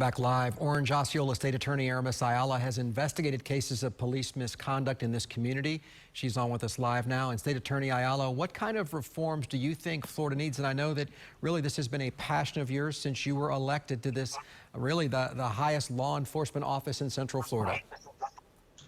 back live. Orange Osceola State Attorney Aramis Ayala has investigated cases of police misconduct in this community. She's on with us live now. And State Attorney Ayala, what kind of reforms do you think Florida needs? And I know that really this has been a passion of yours since you were elected to this, really the highest law enforcement office in Central Florida.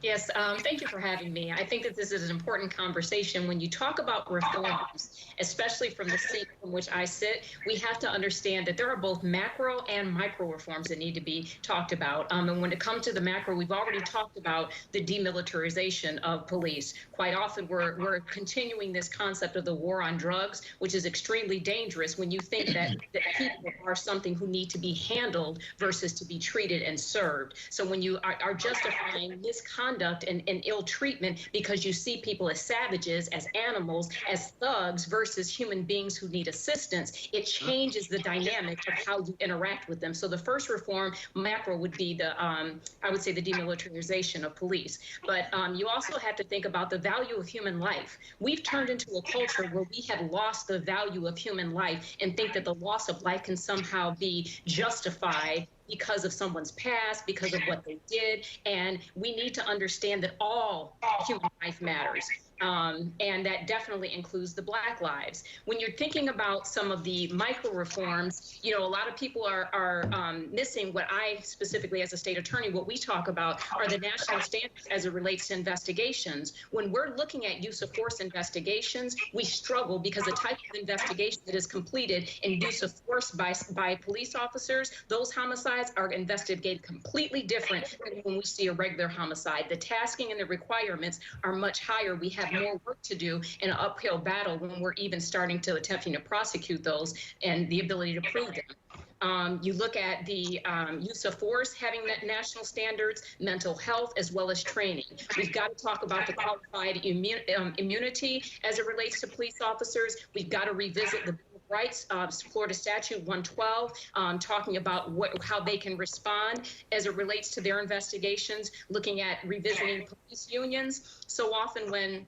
Yes, thank you for having me. I think that this is an important conversation. When you talk about reforms, especially from the seat from which I sit, we have to understand that there are both macro and micro reforms that need to be talked about. And when it comes to the macro, we've already talked about the demilitarization of police. Quite often, we're continuing this concept of the war on drugs, which is extremely dangerous when you think that people are something who need to be handled versus to be treated and served. So when you are justifying misconduct and ill treatment because you see people as savages, as animals, as thugs versus human beings who need assistance, it changes the dynamic of how you interact with them. So the first reform, macro, would be I would say the demilitarization of police. But you also have to think about the value of human life. We've turned into a culture where we have lost the value of human life and think that the loss of life can somehow be justified because of someone's past, because of what they did. And we need to understand that all human life matters. And that definitely includes the Black lives. When you're thinking about some of the micro reforms, you know, a lot of people are missing what I specifically as a state attorney, what we talk about are the national standards as it relates to investigations. When we're looking at use of force investigations, we struggle because the type of investigation that is completed in use of force by police officers, those homicides are investigated completely different than when we see a regular homicide. The tasking and the requirements are much higher. We have more work to do in an uphill battle when we're even starting to attempting to prosecute those and the ability to prove them. You look at the use of force, having national standards, mental health, as well as training. We've got to talk about the qualified immunity as it relates to police officers. We've got to revisit the rights, Florida Statute 112, talking about how they can respond as it relates to their investigations, looking at revisiting police unions. So often when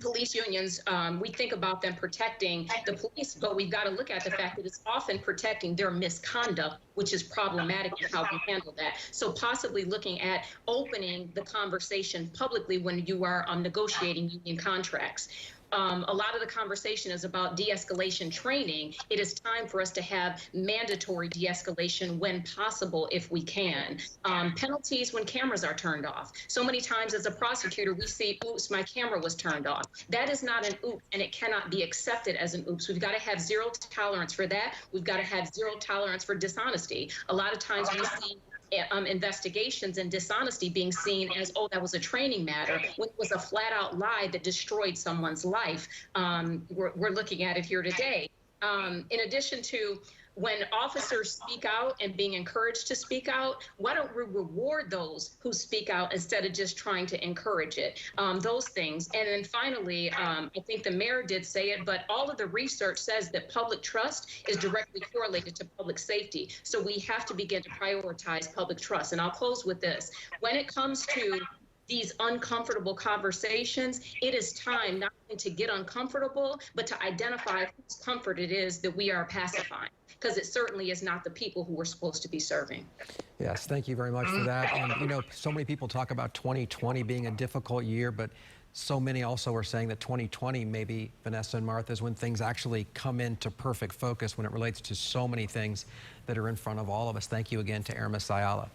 police unions, we think about them protecting the police, but we've got to look at the fact that it's often protecting their misconduct, which is problematic in how we handle that. So possibly looking at opening the conversation publicly when you are negotiating union contracts. A lot of the conversation is about de-escalation training. It is time for us to have mandatory de-escalation when possible, if we can. Penalties when cameras are turned off. So many times as a prosecutor, we see, oops, my camera was turned off. That is not an oops, and it cannot be accepted as an oops. We've got to have zero tolerance for that. We've got to have zero tolerance for dishonesty. A lot of times we see investigations and dishonesty being seen as, oh, that was a training matter, when it was a flat out lie that destroyed someone's life. We're looking at it here today. In addition to when officers speak out and being encouraged to speak out, why don't we reward those who speak out instead of just trying to encourage it? Those things. And then finally, I think the mayor did say it, but all of the research says that public trust is directly correlated to public safety. So we have to begin to prioritize public trust. And I'll close with this. When it comes to these uncomfortable conversations, it is time not only to get uncomfortable, but to identify whose comfort it is that we are pacifying, because it certainly is not the people who we're supposed to be serving. Yes, thank you very much for that. And you know, so many people talk about 2020 being a difficult year, but so many also are saying that 2020 maybe, Vanessa and Martha, is when things actually come into perfect focus when it relates to so many things that are in front of all of us. Thank you again to Aramis Ayala.